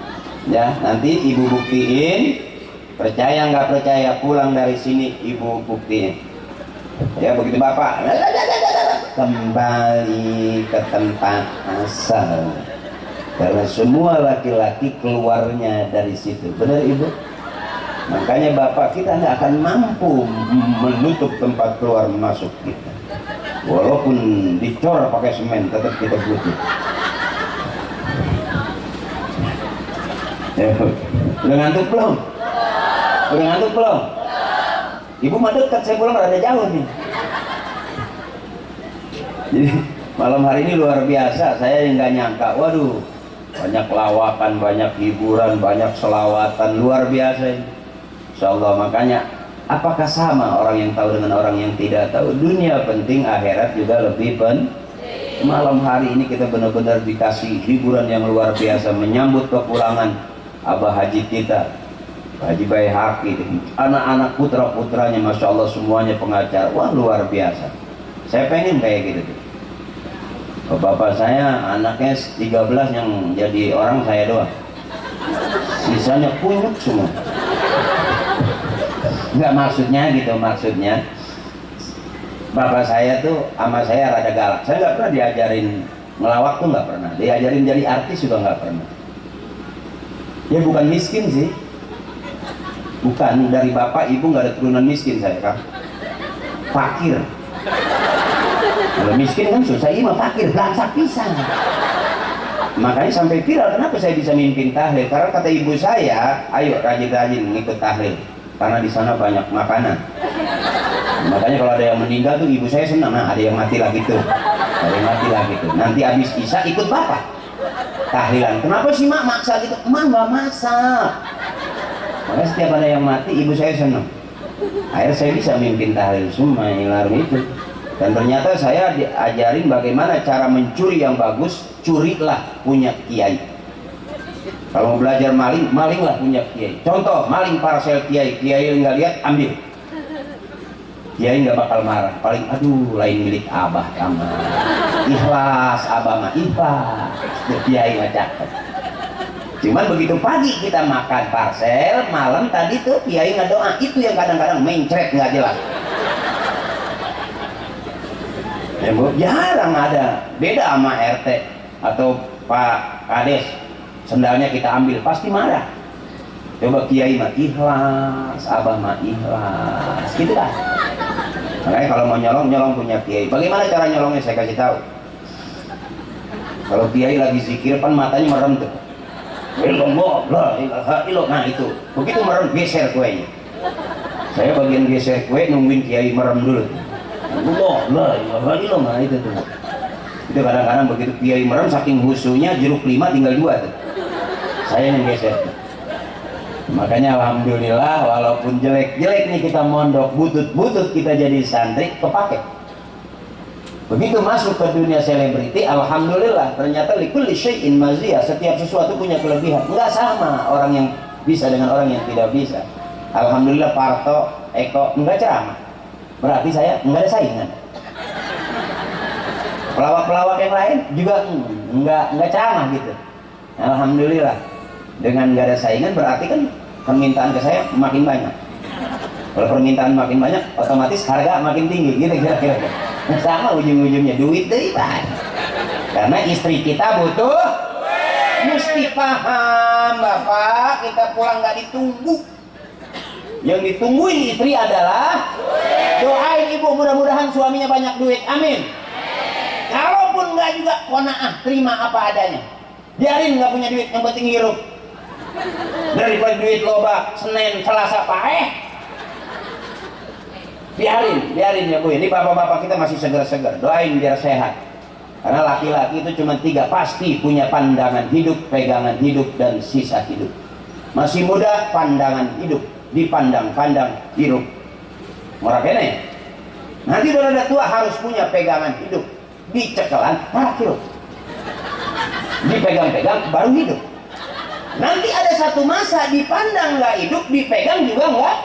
Ya, nanti ibu buktiin. Percaya nggak percaya, pulang dari sini ibu buktiin. Ya begitu bapak kembali ke tempat asal. Karena semua laki-laki keluarnya dari situ. Benar ibu? Makanya bapak kita nggak akan mampu menutup tempat keluar masuk kita. Walaupun dicor pakai semen, tetap kita butuh. Ya, udah ngantuk belum? Udah ngantuk belum? Ibu mah dekat, saya pulang rada jauh nih. Jadi malam hari ini luar biasa. Saya yang nggak nyangka, waduh, banyak lawakan, banyak hiburan, banyak selawatan, luar biasa ini. Insya Allah. Makanya apakah sama orang yang tahu dengan orang yang tidak tahu? Dunia penting, akhirat juga lebih penting. Malam hari ini kita benar-benar dikasih hiburan yang luar biasa, menyambut kepulangan Abah Haji kita, Haji Baihaqi, anak-anak putra-putranya Masya Allah semuanya pengacara, wah luar biasa. Saya pengen kayak gitu. Bapak saya anaknya 13 yang jadi orang saya doang, sisanya kunyuk semua. Nggak, maksudnya gitu, maksudnya bapak saya tuh sama saya rada galak. Saya nggak pernah diajarin ngelawak tuh, nggak pernah diajarin jadi artis juga nggak pernah. Ya bukan miskin sih, bukan, dari bapak ibu nggak ada turunan miskin saya kan, fakir. Kalau miskin kan susah, iya mah fakir, belangsak pisang. Makanya sampai viral, kenapa saya bisa mimpin tahlil? Karena kata ibu saya, ayo rajin-rajin ngikut tahlil, karena di sana banyak makanan. Makanya kalau ada yang meninggal tuh ibu saya senang, nah ada yang mati lagi tuh, ada yang mati lagi tuh. Nanti habis isya ikut bapak tahlilan. Kenapa sih mak maksa gitu? Mak nggak masak. Makanya setiap ada yang mati ibu saya senang. Akhirnya saya bisa mimpin tahlil semua ilarum itu. Dan ternyata saya diajarin bagaimana cara mencuri yang bagus. Curilah punya kiai. Kalau mau belajar maling, malinglah punya kiai. Contoh, maling parcel kiai, kiai nggak lihat, ambil. Kiai nggak bakal marah. Paling, aduh, lain milik abah sama. Ikhlas, abah mah ikhlas. Kiai nggak cakep. Cuman begitu pagi kita makan parcel, malam tadi tuh kiai nggak doa. Itu yang kadang-kadang mencret nggak jelas. Ya, jarang ada. Beda sama RT atau Pak Kades, sendalnya kita ambil, pasti marah. Coba kiai mah ikhlas, abah mah ikhlas, gitu kan. Makanya kalau mau nyolong, nyolong punya kiai. Bagaimana cara nyolongnya saya kasih tahu. Kalau kiai lagi zikir kan matanya merem tuh. Nah itu, begitu merem geser kuenya. Saya bagian geser kue, nungguin kiai merem dulu. Nah itu tuh. Itu kadang-kadang begitu kiai merem, saking husunya jeruk 5 tinggal 2 tuh. Saya yang geser. Makanya alhamdulillah walaupun jelek-jelek nih kita mondok, butut-butut kita jadi santri, kepake. Begitu masuk ke dunia selebriti, alhamdulillah ternyata likulli syai'in maziyah, setiap sesuatu punya kelebihan. Enggak sama orang yang bisa dengan orang yang tidak bisa. Alhamdulillah Parto, Eko enggak ceramah, berarti saya enggak ada saingan. Pelawak-pelawak yang lain juga enggak ceramah gitu. Alhamdulillah dengan enggak ada saingan berarti kan permintaan ke saya makin banyak. Kalau permintaan makin banyak, otomatis harga makin tinggi gitu kira-kira. Sama ujung-ujungnya duit deh, karena istri kita butuh duit. Mesti paham bapak, kita pulang nggak ditunggu, yang ditungguin istri adalah duit. Doain ibu mudah-mudahan suaminya banyak duit, amin. Kalaupun nggak juga qanaah, terima apa adanya, biarin nggak punya duit, yang penting hirup. Daripada duit loba Senin Selasa paeh, biarin ya Bu. Ini bapak-bapak kita masih segar-segar, doain biar sehat. Karena laki-laki itu cuma 3, pasti punya pandangan hidup, pegangan hidup, dan sisa hidup. Masih muda, pandangan hidup, dipandang-pandang hidup. Morakena ya. Nanti udah ada tua harus punya pegangan hidup, dicekelan malah hidup, dipegang-pegang baru hidup. Nanti ada satu masa dipandang nggak hidup, dipegang juga nggak.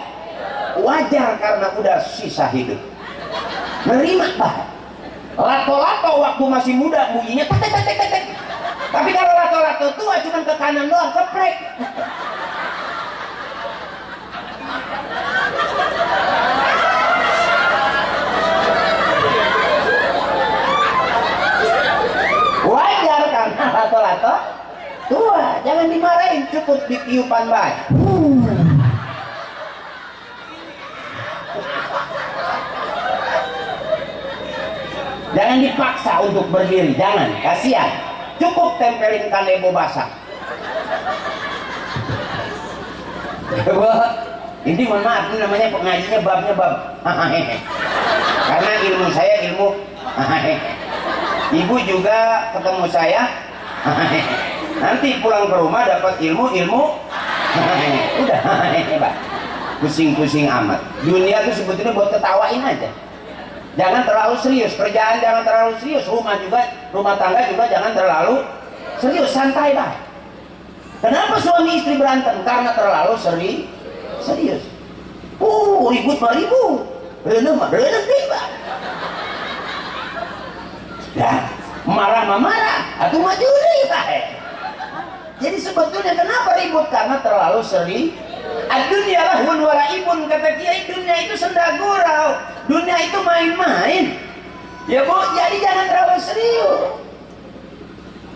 Wajar karena udah sisa hidup. Nerima bah. Lato-lato waktu masih muda bunyinya tek. Tapi kalau lato-lato tua cuma ke kanan doang, keprek. Wajar karena lato-lato tua, jangan dimarahin, cukup ditiupan baik. Jangan dipaksa untuk berdiri, jangan, kasihan. Cukup tempelin kanebo basah. Ini mohon maaf, ini namanya pengajinya babnya bab. Karena ilmu saya ilmu. Ibu juga ketemu saya. Nanti pulang ke rumah dapat ilmu. Udah, Pak. Pusing-pusing amat. Dunia itu sebetulnya buat ketawain aja. Jangan terlalu serius, kerjaan jangan terlalu serius, rumah tangga juga jangan terlalu serius, santai lah. Kenapa suami istri berantem? Karena terlalu Serius. Ribut mah ribut. Bener mah bener tiba. Ya, marah mah marah. Atuh mah juri bae. Jadi sebetulnya kenapa ribut? Karena terlalu sering. Dunia lahun walaibun, kata Kiai, dunia itu senda gurau, dunia itu main-main. Ya Bu, jadi jangan terlalu serius.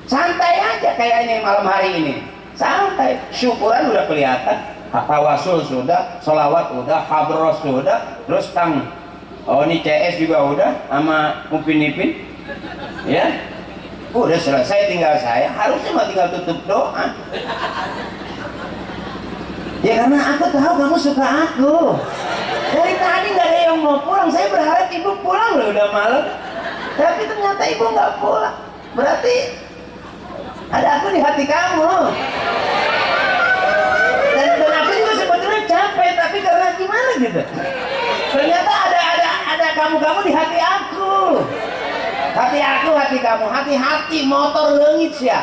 Santai aja kayak ini malam hari ini. Santai, syukuran udah kelihatan, tawasul sudah, sholawat udah, hadroh sudah, terus ini CS juga udah, sama Upin Ipin, ya, udah selesai, tinggal saya. Harusnya mah tinggal tutup doa. Ya karena aku tahu kamu suka aku. Dari tadi nggak ada yang mau pulang. Saya berharap ibu pulang loh, udah malam. Tapi ternyata ibu nggak pulang. Berarti ada aku di hati kamu. Dan aku juga sebetulnya capek, tapi karena gimana gitu. Ternyata ada kamu di hati aku. Hati aku, hati kamu, hati-hati motor leungit ya.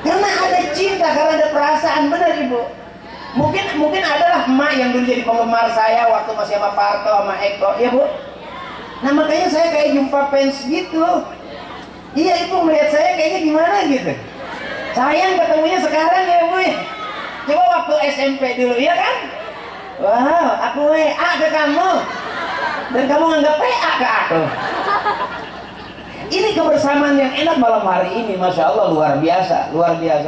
Karena ada cinta, karena ada perasaan, benar ibu. Mungkin adalah emak yang dulu jadi penggemar saya waktu masih sama Parto, sama Eko, ya bu. Nah makanya saya kayak jumpa fans gitu. Iya ibu melihat saya kayaknya gimana gitu. Sayang ketemunya sekarang ya bu. Coba waktu SMP dulu, ya kan? Wow, aku WA ke kamu, dan kamu nganggap PA ke aku. Ini kebersamaan yang enak malam hari ini, Masya Allah, luar biasa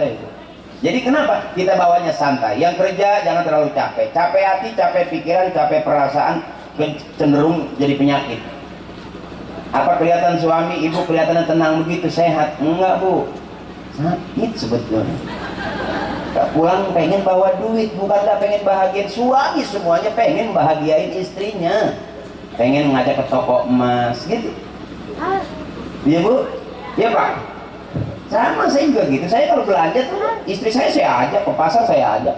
itu. Jadi kenapa kita bawanya santai? Yang kerja jangan terlalu capek hati, capek pikiran, capek perasaan, cenderung jadi penyakit. Apa kelihatan suami, ibu kelihatan tenang begitu, sehat? Enggak bu, sakit sebetulnya. Gak pulang pengen bawa duit, bukan gak pengen bahagiain suami, semuanya pengen bahagiain istrinya, pengen ngajak ke toko emas gitu. Iya bu, iya pak. Sama saya juga gitu. Saya kalau belanja tuh istri saya ajak ke pasar, saya ajak.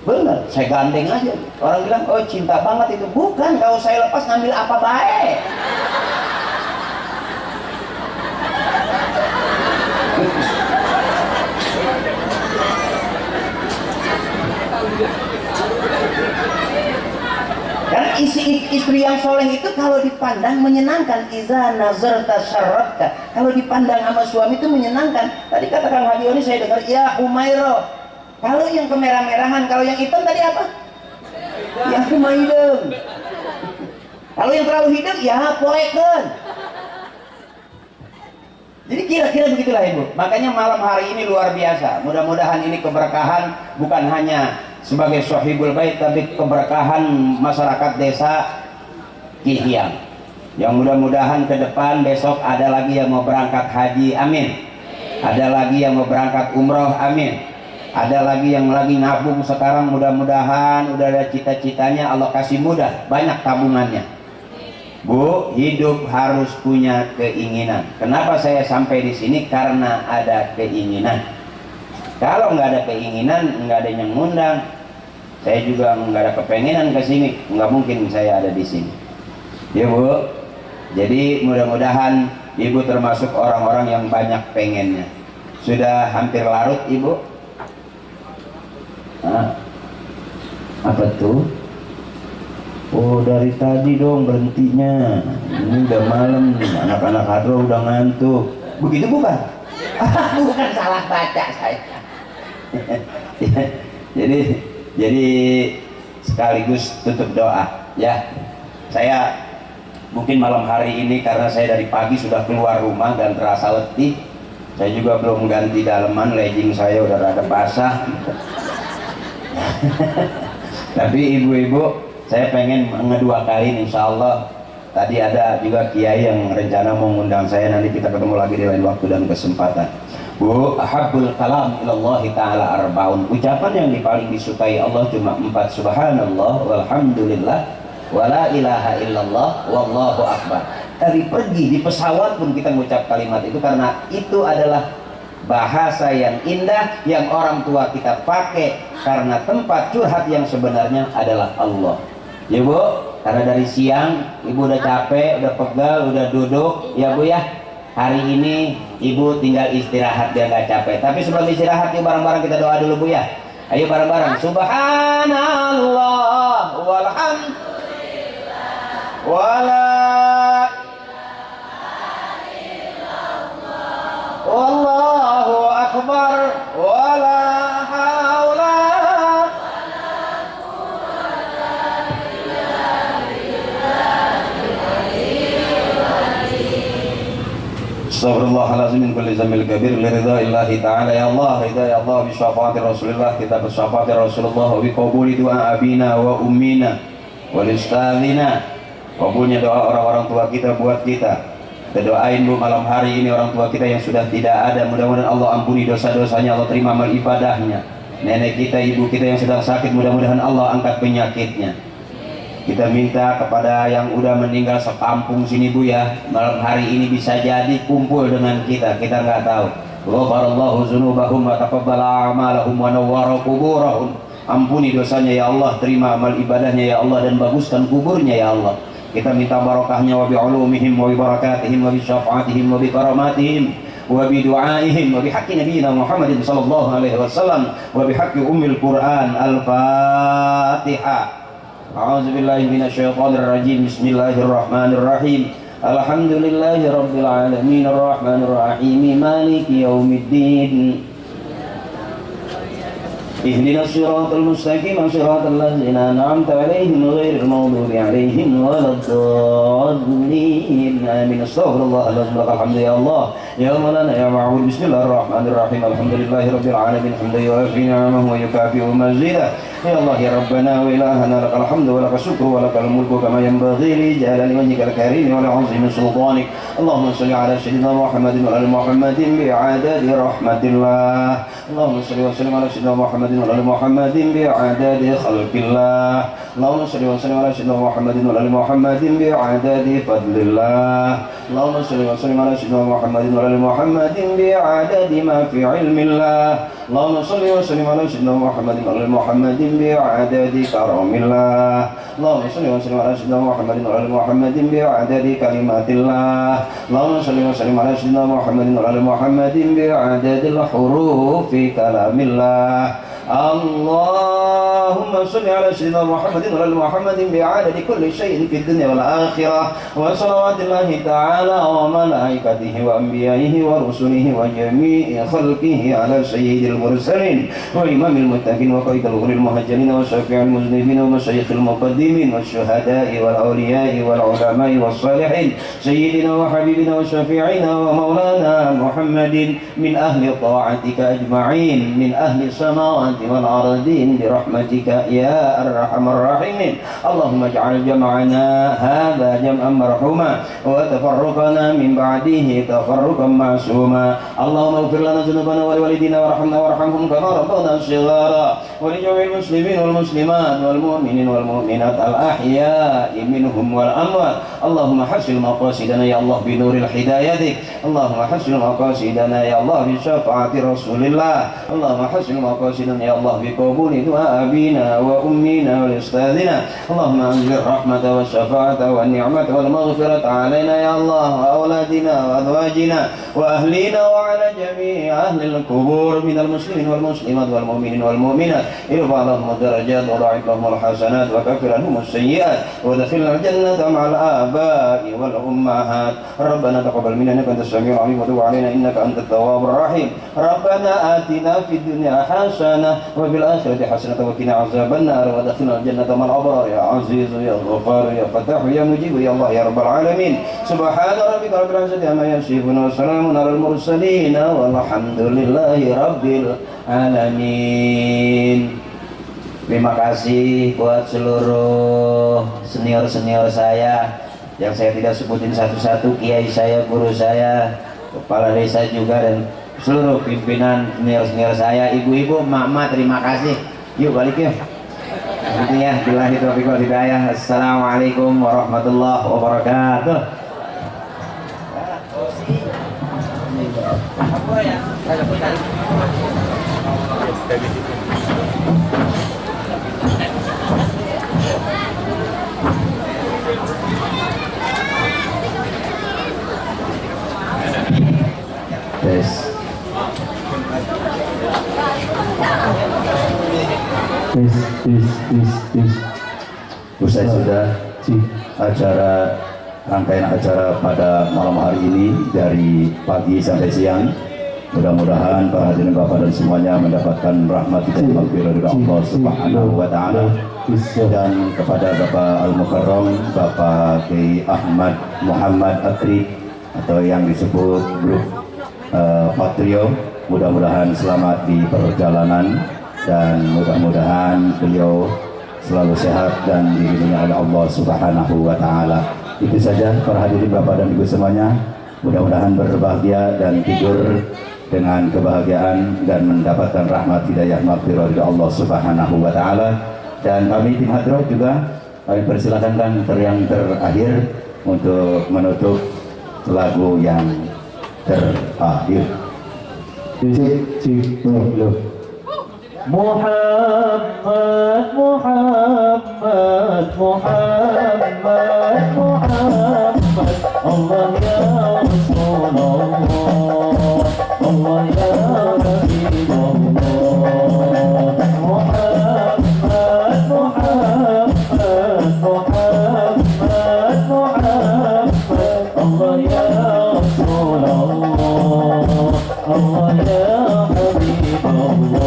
Bener, saya gandeng aja. Orang bilang, oh cinta banget itu. Bukan, kalau saya lepas ngambil apa baik. Karena istri yang soleh itu kalau dipandang menyenangkan. Iza nazarta syarratka, kalau dipandang sama suami itu menyenangkan. Tadi kata Kang Haji Oni saya dengar, ya Umairo, kalau yang kemerah-merahan, kalau yang hitam tadi apa? Ya Humaidem. Kalau yang terlalu hitam, ya Poeken. Jadi kira-kira begitulah ibu. Makanya malam hari ini luar biasa. Mudah-mudahan ini keberkahan, bukan hanya sebagai Sohibul Bait, tapi keberkahan masyarakat desa Kihiang. Yang mudah-mudahan ke depan besok ada lagi yang mau berangkat haji, amin. Ada lagi yang mau berangkat umroh, amin. Ada lagi yang lagi nabung sekarang, mudah-mudahan udah ada cita-citanya, Allah kasih mudah, banyak tabungannya. Bu, hidup harus punya keinginan. Kenapa saya sampai di sini? Karena ada keinginan. Kalau nggak ada keinginan, nggak ada yang ngundang. Saya juga nggak ada kepengenan ke sini, nggak mungkin saya ada di sini. Ya bu. Jadi mudah-mudahan ibu termasuk orang-orang yang banyak pengennya. Sudah hampir larut ibu. Apa tuh? Oh dari tadi dong berhentinya. Ini udah malam, anak-anak hadroh udah ngantuk. Begitu bukan? Bukan, salah baca saya. Jadi sekaligus tutup doa ya. Saya mungkin malam hari ini karena saya dari pagi sudah keluar rumah dan terasa letih. Saya juga belum ganti daleman, legging saya udah rada basah. Tapi ibu-ibu, saya pengen ngedua kali insya Allah. Tadi ada juga kiai yang rencana mau ngundang saya, nanti kita ketemu lagi di lain waktu dan kesempatan. Bu, ahabbul kalam ilallahi ta'ala arbaun. Ucapan yang paling disukai Allah cuma 4. Subhanallah walhamdulillah wala ilaha illallah wallahu akbar. Dari pergi di pesawat pun kita mengucap kalimat itu, karena itu adalah bahasa yang indah yang orang tua kita pakai, karena tempat curhat yang sebenarnya adalah Allah. Ya bu, karena dari siang ibu udah capek, udah pegal, udah duduk, ya bu ya. Hari ini ibu tinggal istirahat biar nggak capek. Tapi sebelum istirahat, yuk bareng-bareng kita doa dulu Bu ya. Ayo bareng-bareng. Subhanallah walhamdulillah wala wallahu akbar wala haula Astagfirullahaladzim min kulli zamil kabir li ridha'illahi ta'ala. Ya Allah, ridha ya Allah bi syafaati Rasulillah, kita bersyafaati Rasulullah wa bi qabuli du'a abina wa ummina wa ustadzina. Kabulnya doa orang-orang tua kita buat kita. Kita doain Bu malam hari ini orang tua kita yang sudah tidak ada, mudah-mudahan Allah ampuni dosa-dosanya, Allah terima amal ibadahnya. Nenek kita, ibu kita yang sedang sakit, mudah-mudahan Allah angkat penyakitnya. Kita minta kepada yang udah meninggal sekampung sini Bu ya, malam hari ini bisa jadi kumpul dengan kita nggak tahu. Ghafarallahu dzunubahum wa taqabbala a'malahum wa nawwara quburahum. Ampuni dosanya ya Allah, terima amal ibadahnya ya Allah, dan baguskan kuburnya ya Allah. Kita minta barokahnya wa bi'ulumihim wa bi barakatihim wa bi syafaatihim wa bi karamatihim wa bi du'aihim wa bi haqqi nabiyina Muhammadin sallallahu alaihi wasallam wa bi haqqi ummil Qur'an. Al-Fatihah. A'udzu billahi minasyaitonir rajim. Bismillahirrahmanirrahim. Alhamdulillahi rabbil alamin arrahmanir rahim maliki yaumiddin. Ihdinas siratal mustaqim siratal ladzina an'amta 'alaihim ghairil maghdubi 'alaihim waladdallin. Amin. Astaghfirullahaladzim. Alhamdu ya Allah ya Maulana ya Ma'bud. Bismillahirrahmanirrahim. Alhamdulillahi rabbil alamin hamdan yuwafi ni'amahu wa yukafi'u mazidah. Ya Allah ya Rabbana wa ilahana lakal hamdu wa lakal syukru wa lakal mulku kama yanbaghi li jalali wajhikal karim wa li'azimi sultanik. Allahumma shalli ala sayyidina Muhammadin wa ala Muhammadin bi'adadi rahmatillah. Allahumma shalli wa sallim ala sayyidina Muhammadin wa ala Muhammadin bi'adadi khalqillah. Allahumma shalli wa sallim ala sayyidina Muhammadin wa ala Muhammadin bi'adadi fadlillah. Allahumma shalli wa sallim ala sayyidina Muhammadin wa ala Muhammadin bi'adadi ma fi ilmillah. Allahumma shalli wa sallim ala sayyidina Muhammadin wa ala Muhammadin bi'adadi karamillah. Allahumma shalli wa sallim ala sayyidina Muhammadin wa ala Muhammadin bi'adadi kalimatillah. Allahumma shalli wa sallim ala sayyidina Muhammadin wa ala Muhammadin bi'adadi al-hurufi kalamillah. Allahumma salli ala sayyidina Muhammadin wa ala Muhammadin bi'adadi kulli syai'in fid dunya wal akhirah wa salawatillahi ta'ala wa malaikatihi wa anbiya'ihi wa rusulihi wa jami'i khalqihi ala sayyidil mursalin wa imamil muttaqin wa qaidil ghuril muhajirin wa syafi'il muznibin wa masyayikhil muqaddimin wa syuhada'i wal awliya'i wal ulama'i was salihin sayyidina wa habibina wa syafi'ina wa maulana Muhammadin min ahli ta'atika ajma'in min ahli samawati wal ardin bi rahmatika ya arhamar rahimin. Allahumma ij'al jam'ana hadha jam'an marhuma wa tafarruqana min ba'dihi tafarruqan ma'suma. Allahumma ighfir lana dhunubana wa liwalidina warhamna warhamhum kama rabbawna shighara wa li jami'il muslimin wal muslimat wal mu'minin wal mu'minat al ahya'i minhum wal amwat. Allahumma hasil maqasidana ya Allah bi nuril hidayatik. Allahumma hasil maqasidana ya Allah bi syafaati Rasulillah. Allahumma hasil maqasidana ya Allah bi qabuli du'a abina wa ummina wa ustadzina. Allahumma anzil rahmata wa syafa'ata wa ni'mata wal maghfirata alaina ya Allah wa auladina wa azwajina wa ahlina wa ala jami'i ahli al-qubur minal muslimin wal muslimat wal mu'minin wal mu'minat. Irfa lahum darajat wa da'if lahum al-hasanat wa kafir anhum as-sayyi'at wa adkhilna al-jannata ma'al aba'i wal ummahat. Rabbana taqabbal minna innaka antas samiul 'alim wa tub 'alaina innaka antat tawwabur rahim. Rabbana atina fid dunya hasanah wa fil akhirati hasanah wa qina azaban nar wa adkhilna al-jannata ma'al abrar ya aziz ya ghafar ya fatah ya mujib ya Allah ya rabbal alamin. Subhana rabbika rabbil izzati amma yasifun wa salamun alal mursalin walhamdulillahi rabbil alamin. Terima kasih buat seluruh senior-senior saya yang saya tidak sebutin satu-satu, kiai saya, guru saya, kepala desa juga, dan seluruh pimpinan senior-senior saya, ibu-ibu, mama, terima kasih. Yuk balik yuk. Intinya billahi taufiq wal hidayah. Assalamualaikum warahmatullahi wabarakatuh. tes. Tes. Usai sudah acara rangkaian acara pada malam hari ini dari pagi sampai siang. Mudah-mudahan para hadirin Bapak dan semuanya mendapatkan rahmat dan maghfirah dari Allah Subhanahu wa taala. Dan kepada Bapak Al-Mukarram, Bapak Kiai Ahmad Muhammad Akri atau yang disebut grup Patrio, mudah-mudahan selamat di perjalanan dan mudah-mudahan beliau selalu sehat dan dilindungi oleh Allah Subhanahu wa taala. Itu saja para hadirin Bapak dan Ibu semuanya. Mudah-mudahan berbahagia dan tidur dengan kebahagiaan dan mendapatkan rahmat hidayah maghfirah dari Allah Subhanahu wa taala. Dan kami tim Hadroh juga kami persilakan yang terakhir untuk menutup lagu yang terakhir. Muhammad, Muhammad, Muhammad, Muhammad, Allah ya Rasulullah, Allah ya Habibullah. Muhammad, Muhammad, Muhammad, Muhammad, Allah ya Rasulullah, Allah ya Habibullah.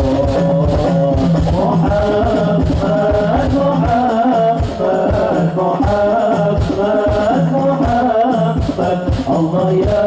Muhammad, Muhammad, Muhammad, Muhammad, Allah ya